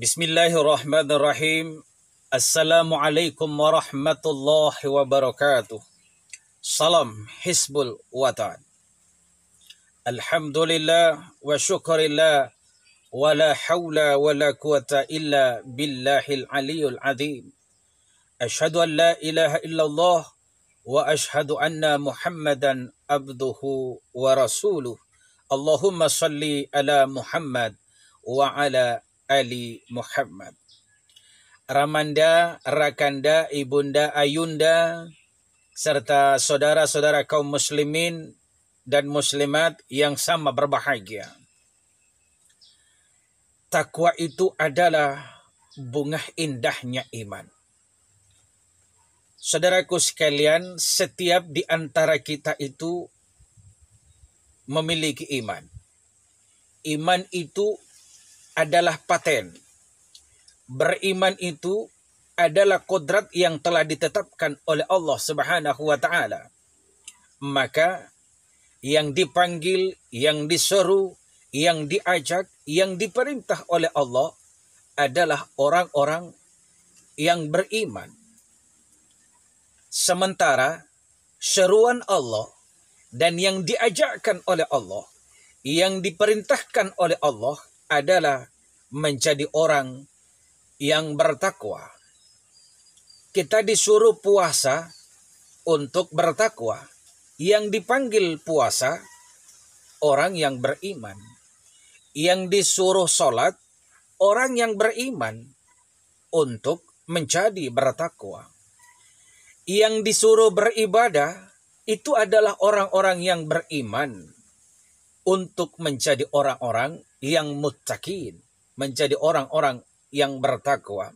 Bismillahirrahmanirrahim. Assalamualaikum warahmatullahi wabarakatuh. Salam Hizbul Watan. Alhamdulillah wa syukurillah wa la hawla wa la quwata illa billahil aliyul azim. Ashhadu an la ilaha illallah wa ashhadu anna Muhammadan abduhu wa rasuluh. Allahumma salli ala Muhammad wa ala Ali Muhammad. Ramanda, rakanda, ibunda, ayunda, serta saudara-saudara kaum muslimin dan muslimat yang sama berbahagia. Takwa itu adalah bunga indahnya iman. Saudaraku sekalian, setiap di antara kita itu memiliki iman. Iman itu adalah paten. Beriman itu adalah kodrat yang telah ditetapkan oleh Allah Subhanahu wa Ta'ala. Maka yang dipanggil, yang disuruh, yang diajak, yang diperintah oleh Allah adalah orang-orang yang beriman. Sementara seruan Allah dan yang diajakkan oleh Allah, yang diperintahkan oleh Allah adalah menjadi orang yang bertakwa. Kita disuruh puasa untuk bertakwa. Yang dipanggil puasa orang yang beriman. Yang disuruh sholat orang yang beriman untuk menjadi bertakwa. Yang disuruh beribadah itu adalah orang-orang yang beriman untuk menjadi orang-orang yang muttaqin, menjadi orang-orang yang bertakwa.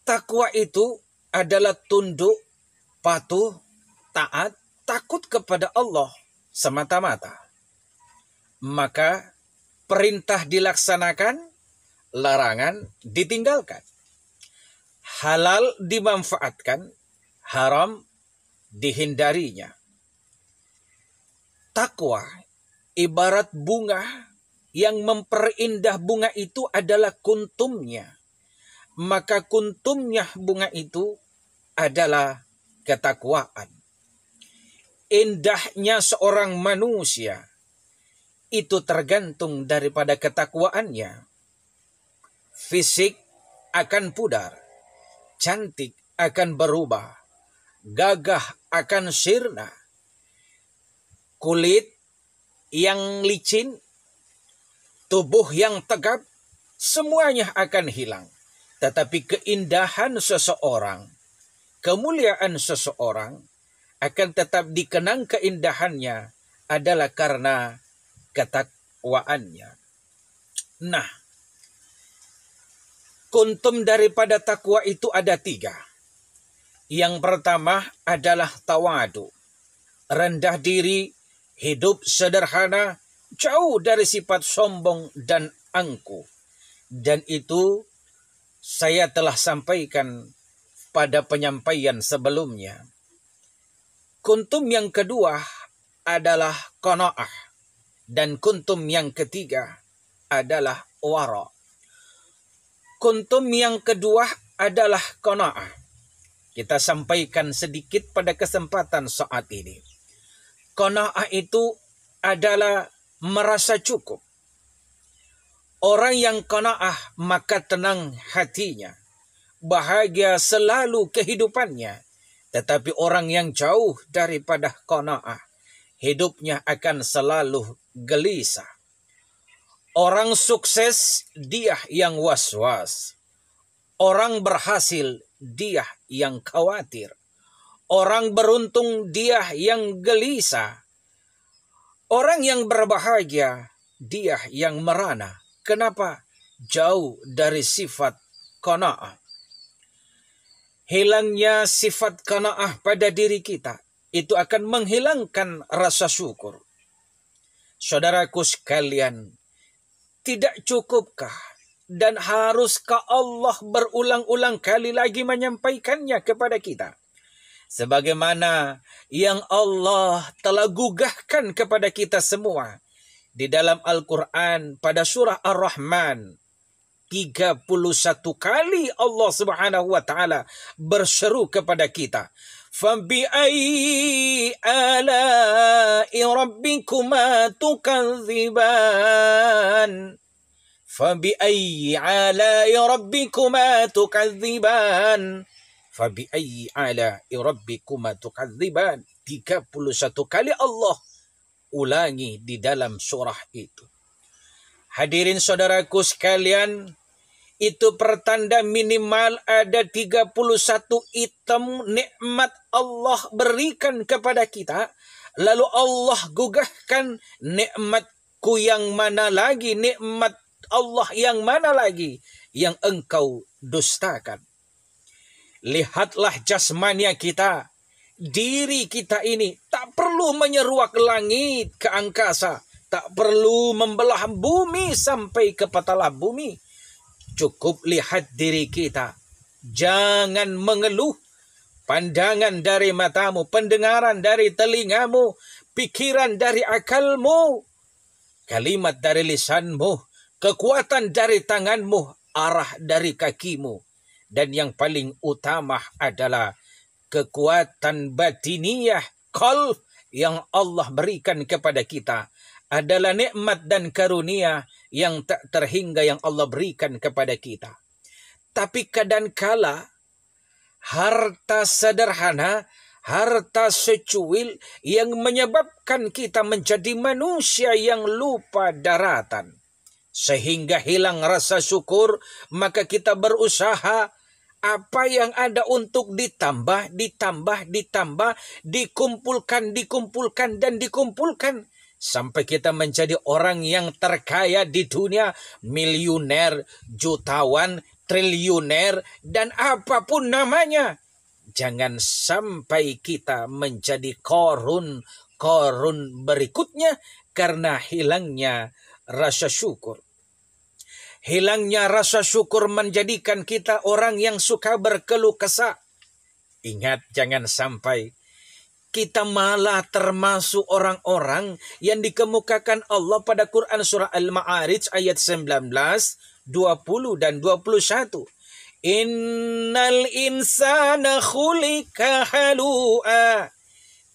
Takwa itu adalah tunduk, patuh, taat, takut kepada Allah semata-mata. Maka perintah dilaksanakan, larangan ditinggalkan. Halal dimanfaatkan, haram dihindarinya. Takwa ibarat bunga yang memperindah bunga itu adalah kuntumnya. Maka kuntumnya bunga itu adalah ketakwaan. Indahnya seorang manusia itu tergantung daripada ketakwaannya. Fisik akan pudar, cantik akan berubah, gagah akan sirna. Kulit yang licin, tubuh yang tegap, semuanya akan hilang. Tetapi keindahan seseorang, kemuliaan seseorang akan tetap dikenang keindahannya adalah karena ketakwaannya. Nah, kuntum daripada takwa itu ada 3. Yang pertama adalah tawadu, rendah diri, hidup sederhana, jauh dari sifat sombong dan angkuh. Dan itu saya telah sampaikan pada penyampaian sebelumnya. Kuntum yang kedua adalah qanaah. Dan kuntum yang ketiga adalah wara. Kuntum yang kedua adalah qanaah. Kita sampaikan sedikit pada kesempatan saat ini. Qanaah itu adalah merasa cukup. Orang yang qanaah maka tenang hatinya. Bahagia selalu kehidupannya. Tetapi orang yang jauh daripada qanaah, hidupnya akan selalu gelisah. Orang sukses, dia yang was-was. Orang berhasil, dia yang khawatir. Orang beruntung, dia yang gelisah. Orang yang berbahagia, dia yang merana. Kenapa? Jauh dari sifat qanaah. Hilangnya sifat qanaah pada diri kita, itu akan menghilangkan rasa syukur. Saudaraku sekalian, tidak cukupkah dan haruskah Allah berulang-ulang kali lagi menyampaikannya kepada kita? Sebagaimana yang Allah telah gugahkan kepada kita semua di dalam Al-Quran pada surah Ar-Rahman 31 kali Allah Subhanahu wa taala berseru kepada kita, "Fabi'ayyi ala'i rabbikuma tukadziban." Fabi'ayyi ala'i rabbikuma tukadziban. Fabi'ayyi ala'i rabbikuma tukadziban. 31 kali Allah ulangi di dalam surah itu. Hadirin saudaraku sekalian, itu pertanda minimal ada 31 item nikmat Allah berikan kepada kita. Lalu Allah gugahkan, nikmatku yang mana lagi, nikmat Allah yang mana lagi yang engkau dustakan. Lihatlah jasmania kita, diri kita ini tak perlu menyeruak langit ke angkasa, tak perlu membelah bumi sampai ke patalah bumi. Cukup lihat diri kita. Jangan mengeluh. Pandangan dari matamu, pendengaran dari telingamu, pikiran dari akalmu, kalimat dari lisanmu, kekuatan dari tanganmu, arah dari kakimu. Dan yang paling utama adalah kekuatan batiniyah, qalb yang Allah berikan kepada kita. Adalah nikmat dan karunia yang tak terhingga yang Allah berikan kepada kita. Tapi kadangkala harta sederhana, harta secuil yang menyebabkan kita menjadi manusia yang lupa daratan. Sehingga hilang rasa syukur, maka kita berusaha apa yang ada untuk ditambah, dikumpulkan, dan dikumpulkan. Sampai kita menjadi orang yang terkaya di dunia, miliuner, jutawan, triliuner, dan apapun namanya. Jangan sampai kita menjadi korun berikutnya karena hilangnya rasa syukur. Hilangnya rasa syukur menjadikan kita orang yang suka berkeluh kesah. Ingat, jangan sampai kita malah termasuk orang-orang yang dikemukakan Allah pada Quran surah Al-Ma'arij ayat 19, 20 dan 21. Innal insana khuliqa halu'a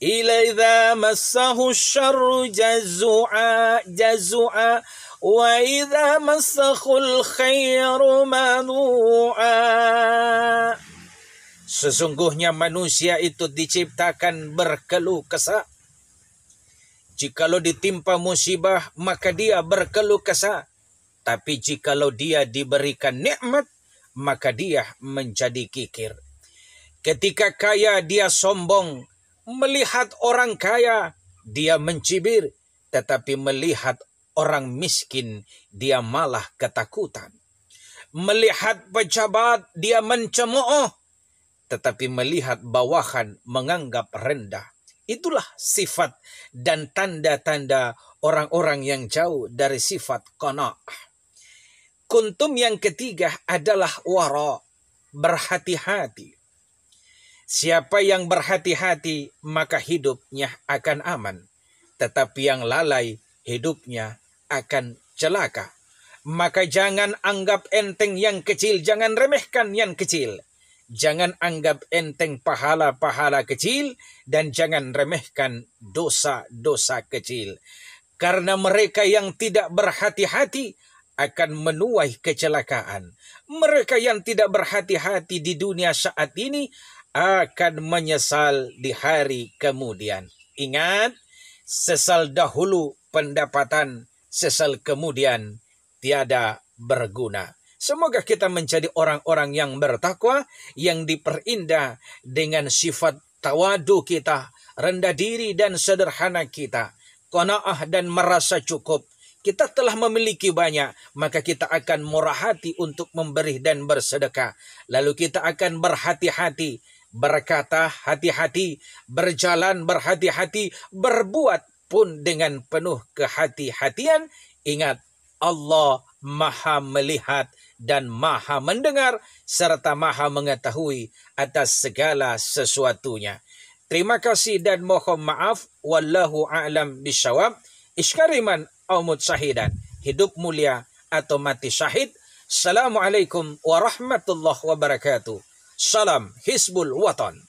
ila idza massahu syarru jazua wa idza massahul khairu manu'a. Sesungguhnya manusia itu diciptakan berkeluh kesah. Jikalau ditimpa musibah, maka dia berkeluh kesah. Tapi jikalau dia diberikan nikmat, maka dia menjadi kikir. Ketika kaya, dia sombong. Melihat orang kaya, dia mencibir. Tetapi melihat orang miskin, dia malah ketakutan. Melihat pejabat, dia mencemooh. Tetapi melihat bawahan menganggap rendah. Itulah sifat dan tanda-tanda orang-orang yang jauh dari sifat qanaah. Kuntum yang ketiga adalah wara, berhati-hati. Siapa yang berhati-hati maka hidupnya akan aman. Tetapi yang lalai hidupnya akan celaka. Maka jangan anggap enteng yang kecil, jangan remehkan yang kecil. Jangan anggap enteng pahala-pahala kecil dan jangan remehkan dosa-dosa kecil. Karena mereka yang tidak berhati-hati akan menuai kecelakaan. Mereka yang tidak berhati-hati di dunia saat ini akan menyesal di hari kemudian. Ingat, sesal dahulu pendapatan, sesal kemudian tiada berguna. Semoga kita menjadi orang-orang yang bertakwa, yang diperindah dengan sifat tawadu kita, rendah diri dan sederhana kita, qanaah dan merasa cukup. Kita telah memiliki banyak, maka kita akan murah hati untuk memberi dan bersedekah. Lalu kita akan berhati-hati, berkata hati-hati, berjalan berhati-hati, berbuat pun dengan penuh kehati-hatian. Ingat, Allah Maha melihat dan Maha mendengar serta Maha mengetahui atas segala sesuatunya. Terima kasih dan mohon maaf. Wallahu a'lam bishawab. Iskariman au mut syahidan, hidup mulia atau mati syahid. Assalamualaikum warahmatullahi wabarakatuh. Salam Hizbul Watan.